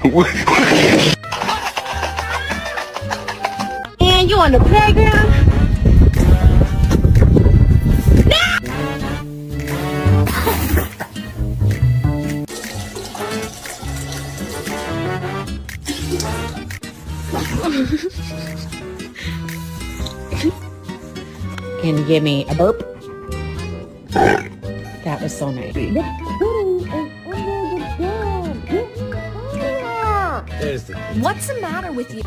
And you on the playground? Can you give me a burp? That was so nice. There's the What's the matter with you?